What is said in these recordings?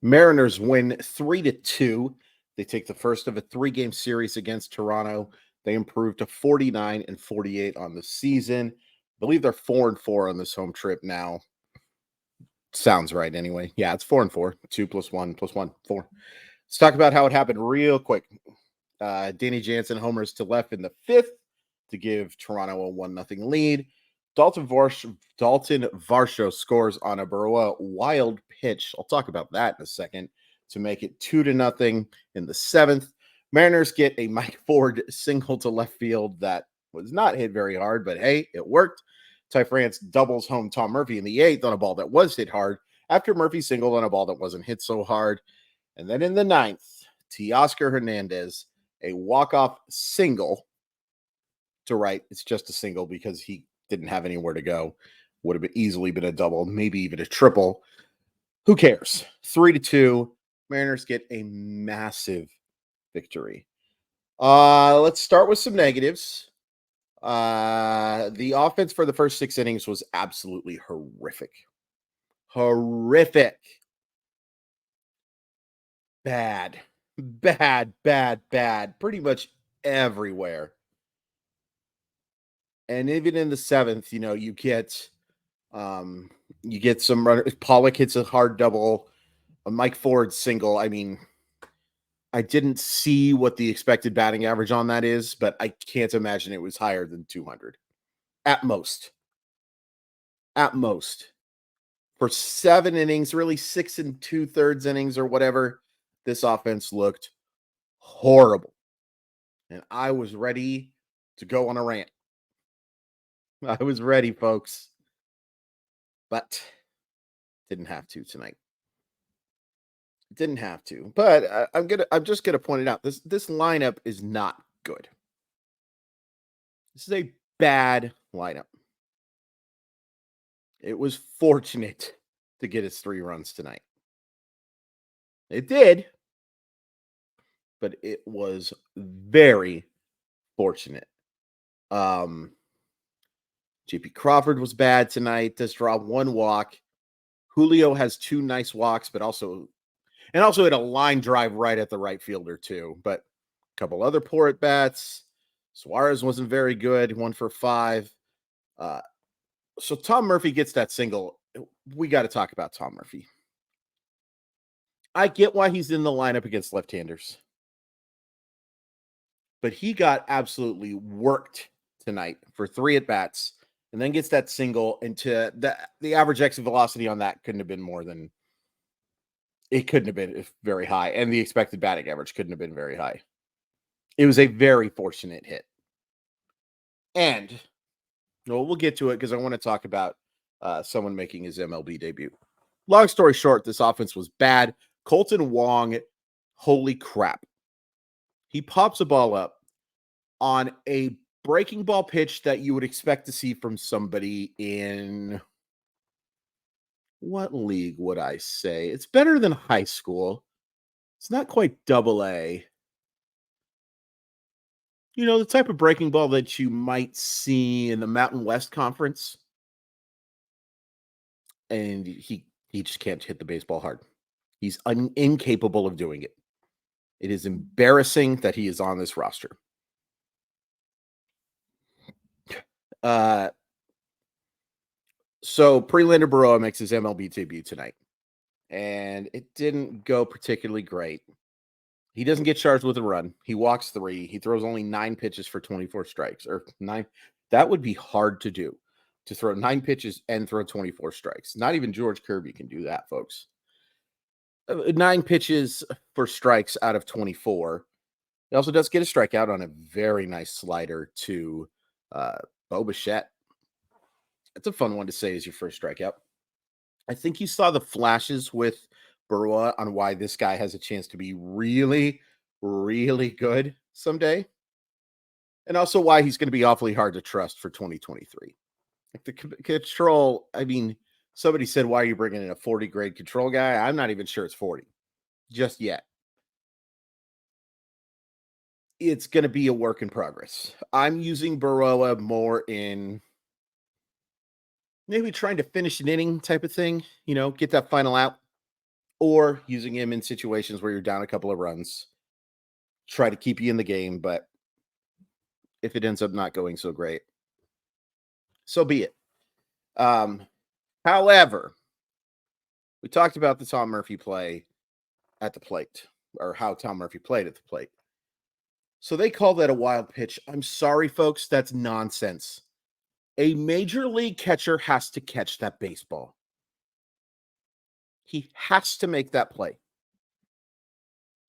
Mariners win 3-2. They take the first of a 3-game series against Toronto. They improve to 49 and 48 on the season. I believe they're 4-4 on this home trip now. Sounds right anyway. Yeah, it's 4-4. 2 plus 1 plus 1, 4. Let's talk about how it happened real quick. Danny Jansen homers to left in the 5th to give Toronto a 1-0 lead. Dalton Varsho scores on a Baroa wild pitch. I'll talk about that in a second to make it 2-0 in the 7th. Mariners get a Mike Ford single to left field that was not hit very hard, but hey, it worked. Ty France doubles home Tom Murphy in the 8th on a ball that was hit hard after Murphy singled on a ball that wasn't hit so hard. And then in the 9th, Teoscar Hernandez, a walk-off single to right. It's just a single because he didn't have anywhere to go. Would have easily been a double, maybe even a triple. Who cares? 3-2. Mariners get a massive victory. Let's start with some negatives. The offense for the first 6 innings was absolutely horrific. Horrific. Bad. Pretty much everywhere. And even in the 7th, you get some runners. Pollock hits a hard double, a Mike Ford single. I mean, I didn't see what the expected batting average on that is, but I can't imagine it was higher than 200 at most. At most. For 7 innings, really 6 2/3 innings or whatever, this offense looked horrible. And I was ready to go on a rant. I was ready, folks. But didn't have to tonight. Didn't have to. But I'm just gonna point it out. This lineup is not good. This is a bad lineup. It was fortunate to get its 3 runs tonight. It did, but it was very fortunate. JP Crawford was bad tonight. Does draw 1 walk. Julio has 2 nice walks, but also had a line drive right at the right fielder too. But a couple other poor at bats. Suarez wasn't very good. 1 for 5. So Tom Murphy gets that single. We got to talk about Tom Murphy. I get why he's in the lineup against left-handers, but he got absolutely worked tonight for 3 at bats, and then gets that single into the average exit velocity on that couldn't have been more than it couldn't have been very high, and the expected batting average couldn't have been very high. It was a very fortunate hit, and we'll get to it because I want to talk about someone making his MLB debut. Long story short, this offense was bad. Colton Wong, holy crap. He pops a ball up on a breaking ball pitch that you would expect to see from somebody in what league would I say? It's better than high school. It's not quite double A. The type of breaking ball that you might see in the Mountain West Conference. And he just can't hit the baseball hard. He's incapable of doing it. It is embarrassing that he is on this roster. So Prelander Baroa makes his MLB debut tonight, and it didn't go particularly great. He doesn't get charged with a run. He walks 3. He throws only 9 pitches for 24 strikes, or 9. That would be hard to do, to throw 9 pitches and throw 24 strikes. Not even George Kirby can do that, folks. 9 pitches for strikes out of 24. He also does get a strikeout on a very nice slider to Bo Bichette. That's a fun one to say as your first strikeout. I think you saw the flashes with Baroa on why this guy has a chance to be really, really good someday. And also why he's going to be awfully hard to trust for 2023. Like the control, I mean, somebody said, why are you bringing in a 40 grade control guy? I'm not even sure it's 40 just yet. It's going to be a work in progress. I'm using Baroa more in maybe trying to finish an inning type of thing, get that final out. or using him in situations where you're down a couple of runs, try to keep you in the game. But if it ends up not going so great, so be it. However, we talked about the Tom Murphy play at the plate, or how Tom Murphy played at the plate. So they call that a wild pitch. I'm sorry, folks, that's nonsense. A major league catcher has to catch that baseball. He has to make that play.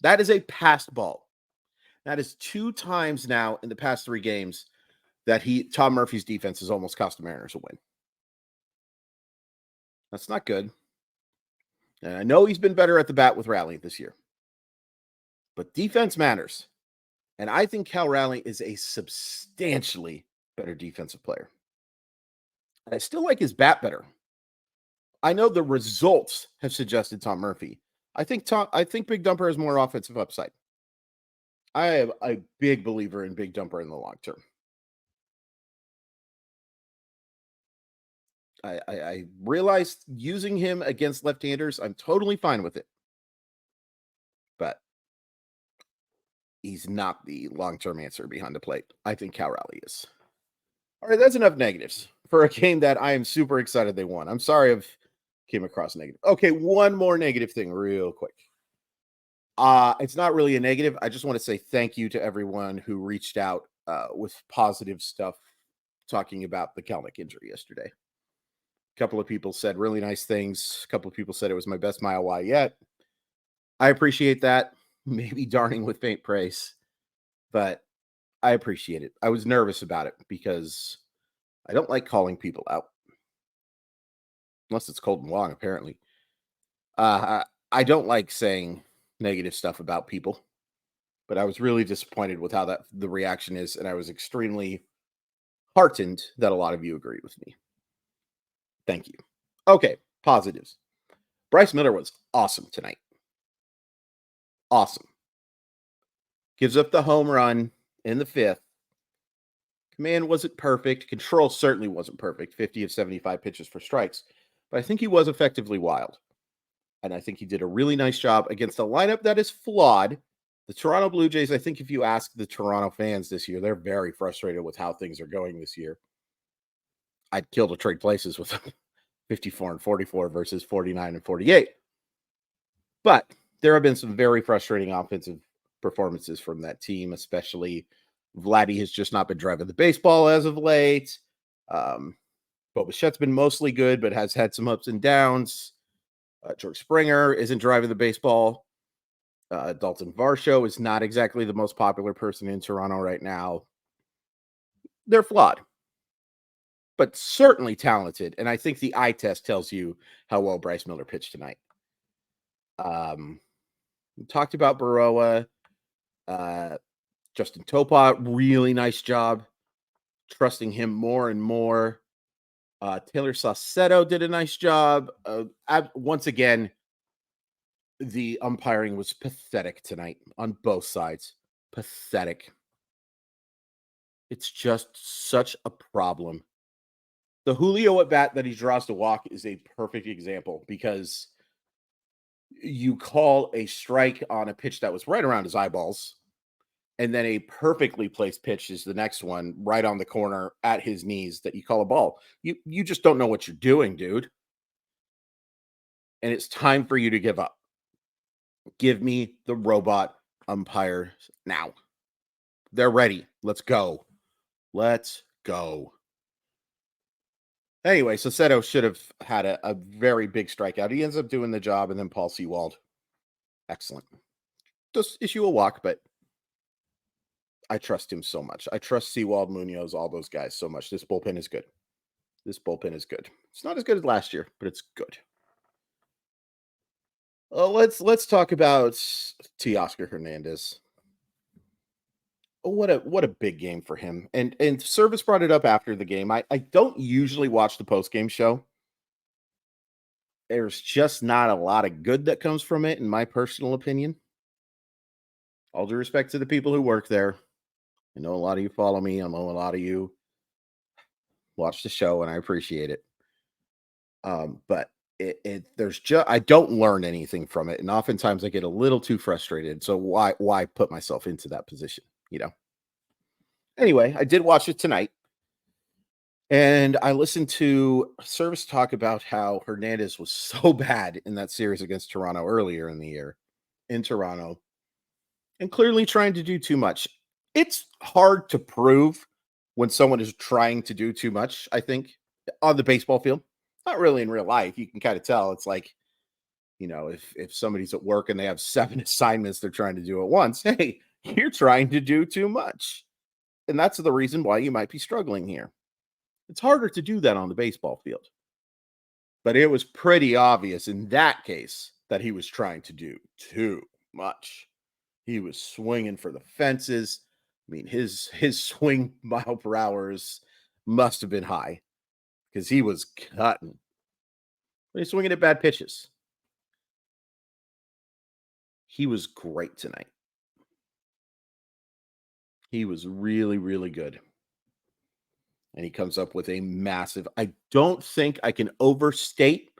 That is a passed ball. That is 2 times now in the past 3 games that Tom Murphy's defense has almost cost the Mariners a win. That's not good. And I know he's been better at the bat with Raleigh this year. But defense matters. And I think Cal Raleigh is a substantially better defensive player. I still like his bat better. I know the results have suggested Tom Murphy. I think Big Dumper has more offensive upside. I am a big believer in Big Dumper in the long term. I realized using him against left-handers, I'm totally fine with it. But he's not the long-term answer behind the plate. I think Cal Raleigh is. All right, that's enough negatives for a game that I am super excited they won. I'm sorry I've came across negative. Okay, one more negative thing real quick. It's not really a negative. I just want to say thank you to everyone who reached out with positive stuff talking about the Kelnick injury yesterday. A couple of people said really nice things. A couple of people said it was my best mile Y yet. I appreciate that. Maybe darning with faint praise, but I appreciate it. I was nervous about it because I don't like calling people out. Unless it's Colton Wong, apparently. I don't like saying negative stuff about people, but I was really disappointed with how the reaction is, and I was extremely heartened that a lot of you agreed with me. Thank you. Okay, positives. Bryce Miller was awesome tonight. Awesome. Gives up the home run in the 5th. Command wasn't perfect. Control certainly wasn't perfect. 50 of 75 pitches for strikes. But I think he was effectively wild. And I think he did a really nice job against a lineup that is flawed. The Toronto Blue Jays, I think if you ask the Toronto fans this year, they're very frustrated with how things are going this year. I'd kill to trade places with them. 54 and 44 versus 49 and 48. But there have been some very frustrating offensive performances from that team, especially Vladdy has just not been driving the baseball as of late. Bo Bichette's been mostly good, but has had some ups and downs. George Springer isn't driving the baseball. Dalton Varsho is not exactly the most popular person in Toronto right now. They're flawed, but certainly talented. And I think the eye test tells you how well Bryce Miller pitched tonight. We talked about Baroa. Justin Topa, really nice job. Trusting him more and more. Taylor Saucedo did a nice job. Once again, the umpiring was pathetic tonight on both sides. Pathetic. It's just such a problem. The Julio at bat that he draws to walk is a perfect example because you call a strike on a pitch that was right around his eyeballs, and then a perfectly placed pitch is the next one right on the corner at his knees that you call a ball. You just don't know what you're doing, dude. And it's time for you to give up. Give me the robot umpires now. They're ready. Let's go. Let's go. Anyway, Saucedo should have had a very big strikeout. He ends up doing the job, and then Paul Sewald. Excellent. Just issue a walk, but I trust him so much. I trust Sewald, Munoz, all those guys so much. This bullpen is good. This bullpen is good. It's not as good as last year, but it's good. Let's talk about Teoscar Hernandez. What a big game for him. And Service brought it up after the game. I don't usually watch the post-game show. There's just not a lot of good that comes from it, in my personal opinion. All due respect to the people who work there. I know a lot of you follow me. I know a lot of you watch the show, and I appreciate it. But I don't learn anything from it, and oftentimes I get a little too frustrated. So why put myself into that position? Anyway, I did watch it tonight, and I listened to Service talk about how Hernandez was so bad in that series against Toronto earlier in the year in Toronto, and clearly trying to do too much. It's hard to prove when someone is trying to do too much, I think, on the baseball field. Not really in real life. You can kind of tell. It's like, if somebody's at work and they have 7 assignments they're trying to do at once, hey, you're trying to do too much. And that's the reason why you might be struggling here. It's harder to do that on the baseball field. But it was pretty obvious in that case that he was trying to do too much. He was swinging for the fences. I mean, his swing mile per hour must have been high because he was cutting. But he's swinging at bad pitches. He was great tonight. He was really, really good. And he comes up with a massive. I don't think I can overstate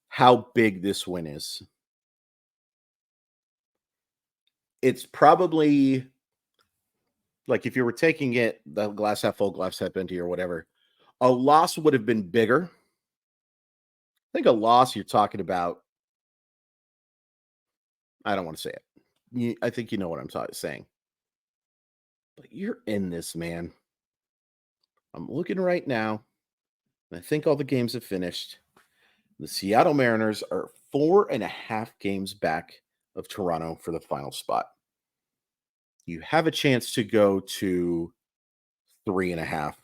how big this win is. It's probably like if you were taking it the glass half full, glass half empty, or whatever, a loss would have been bigger. I think a loss you're talking about. I don't want to say it. I think you know what I'm saying. But you're in this, man. I'm looking right now, and I think all the games have finished. The Seattle Mariners are 4.5 games back of Toronto for the final spot. You have a chance to go to 3.5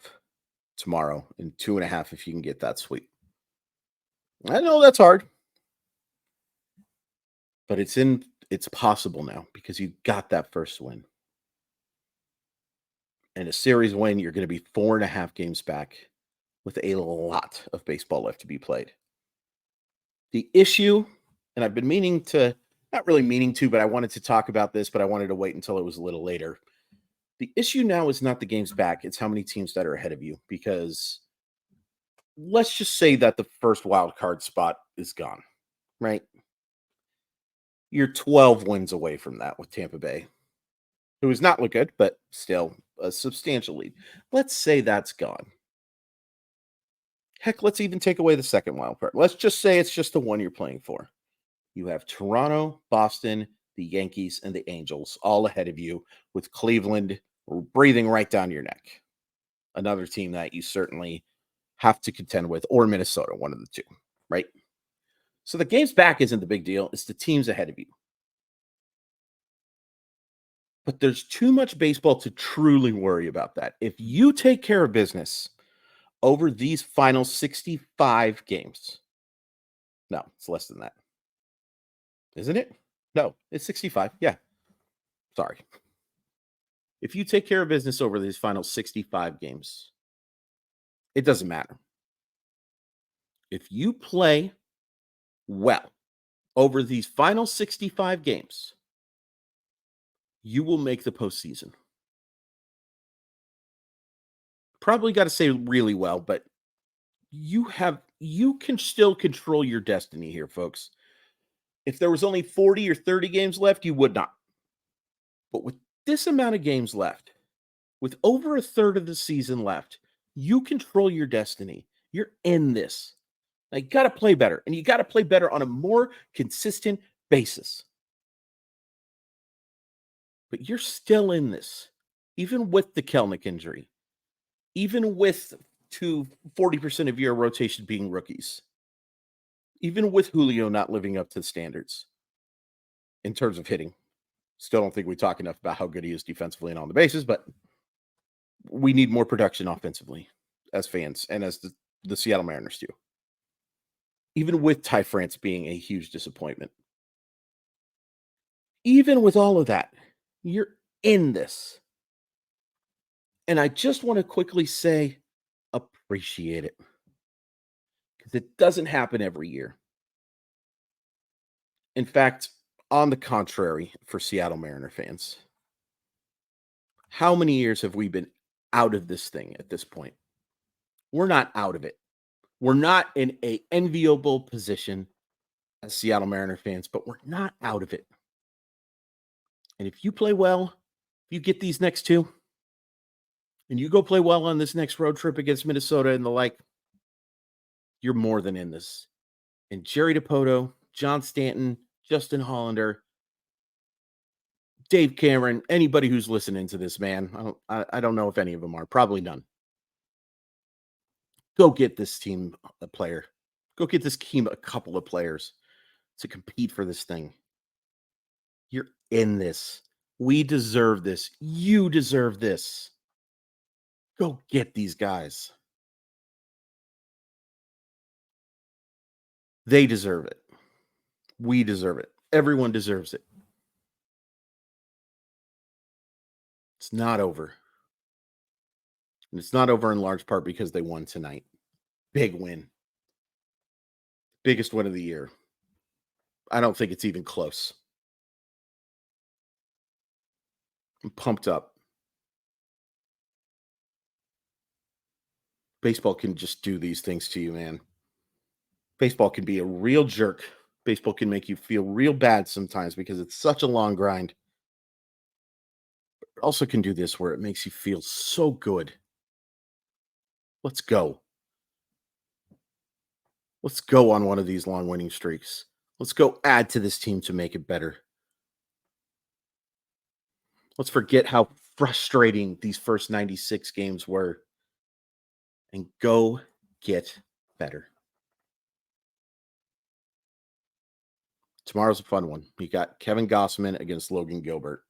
tomorrow and 2.5 if you can get that sweep. I know that's hard, but it's possible now because you got that first win. And a series win, you're going to be 4.5 games back with a lot of baseball left to be played. The issue, and I've been not really meaning to, but I wanted to talk about this, but I wanted to wait until it was a little later. The issue now is not the games back, it's how many teams that are ahead of you, because let's just say that the first wild card spot is gone, right? You're 12 wins away from that with Tampa Bay, who has not looked good, but still a substantial lead. Let's say that's gone. Heck, let's even take away the second wild card. Let's just say it's just the one you're playing for. You have Toronto, Boston, the Yankees, and the Angels all ahead of you, with Cleveland breathing right down your neck. Another team that you certainly have to contend with, or Minnesota, one of the two, right? So the games back isn't the big deal. It's the teams ahead of you. But there's too much baseball to truly worry about that. If you take care of business over these final 65 games, no, it's less than that. Isn't it? No, it's 65. Yeah. Sorry. If you take care of business over these final 65 games, it doesn't matter. If you play well over these final 65 games, you will make the postseason. Probably got to say really well, but you can still control your destiny here, folks. If there was only 40 or 30 games left, you would not. But with this amount of games left, with over a third of the season left, you control your destiny. You're in this. Now, you got to play better, and you got to play better on a more consistent basis. But you're still in this, even with the Kelnick injury, even with 40% of your rotation being rookies, even with Julio not living up to the standards in terms of hitting. Still don't think we talk enough about how good he is defensively and on the bases, but we need more production offensively as fans and as the Seattle Mariners do. Even with Ty France being a huge disappointment. Even with all of that, you're in this. And I just want to quickly say, appreciate it. Because it doesn't happen every year. In fact, on the contrary, for Seattle Mariner fans, how many years have we been out of this thing at this point? We're not out of it. We're not in a enviable position as Seattle Mariner fans, but we're not out of it. And if you play well, if you get these next two, and you go play well on this next road trip against Minnesota and the like, you're more than in this. And Jerry DiPoto, John Stanton, Justin Hollander, Dave Cameron, anybody who's listening to this, man, I don't know if any of them are. Probably none. Go get this team a player. Go get this team a couple of players to compete for this thing. You're in this. We deserve this. You deserve this. Go get these guys. They deserve it. We deserve it. Everyone deserves it. It's not over. And it's not over in large part because they won tonight. Big win. Biggest win of the year. I don't think it's even close. I'm pumped up. Baseball can just do these things to you, man. Baseball can be a real jerk. Baseball can make you feel real bad sometimes because it's such a long grind. It also can do this where it makes you feel so good. Let's go. Let's go on one of these long winning streaks. Let's go add to this team to make it better. Let's forget how frustrating these first 96 games were and go get better. Tomorrow's a fun one. You got Kevin Gossman against Logan Gilbert.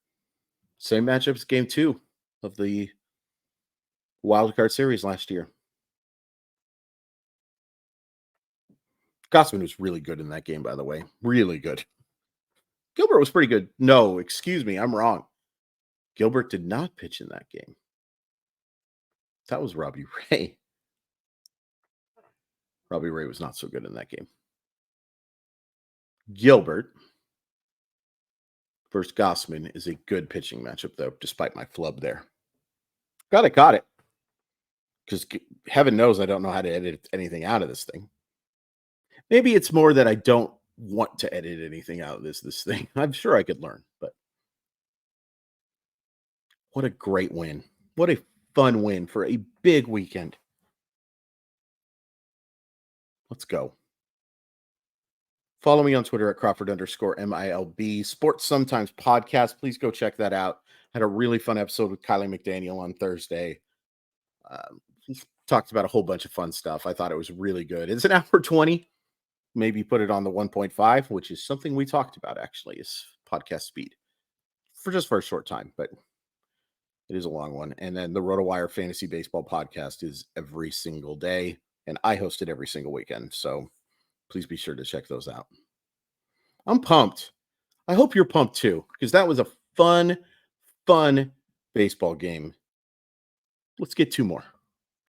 Same matchup as game 2 of the Wild Card Series last year. Gossman was really good in that game, by the way. Really good. Gilbert was pretty good. No, excuse me, I'm wrong. Gilbert did not pitch in that game. That was Robbie Ray. Robbie Ray was not so good in that game. Gilbert versus Gossman is a good pitching matchup, though, despite my flub there. Got it. Because heaven knows I don't know how to edit anything out of this thing. Maybe it's more that I don't want to edit anything out of this thing. I'm sure I could learn, but what a great win. What a fun win for a big weekend. Let's go. Follow me on Twitter at Crawford_MILB. Sports Sometimes podcast. Please go check that out. Had a really fun episode with Kylie McDaniel on Thursday. He talked about a whole bunch of fun stuff. I thought it was really good. It's an hour 20. Maybe put it on the 1.5, which is something we talked about, actually, is podcast speed. For a short time, but it is a long one. And then the RotoWire Fantasy Baseball podcast is every single day, and I host it every single weekend. So please be sure to check those out. I'm pumped. I hope you're pumped too, because that was a fun baseball game. Let's get 2 more.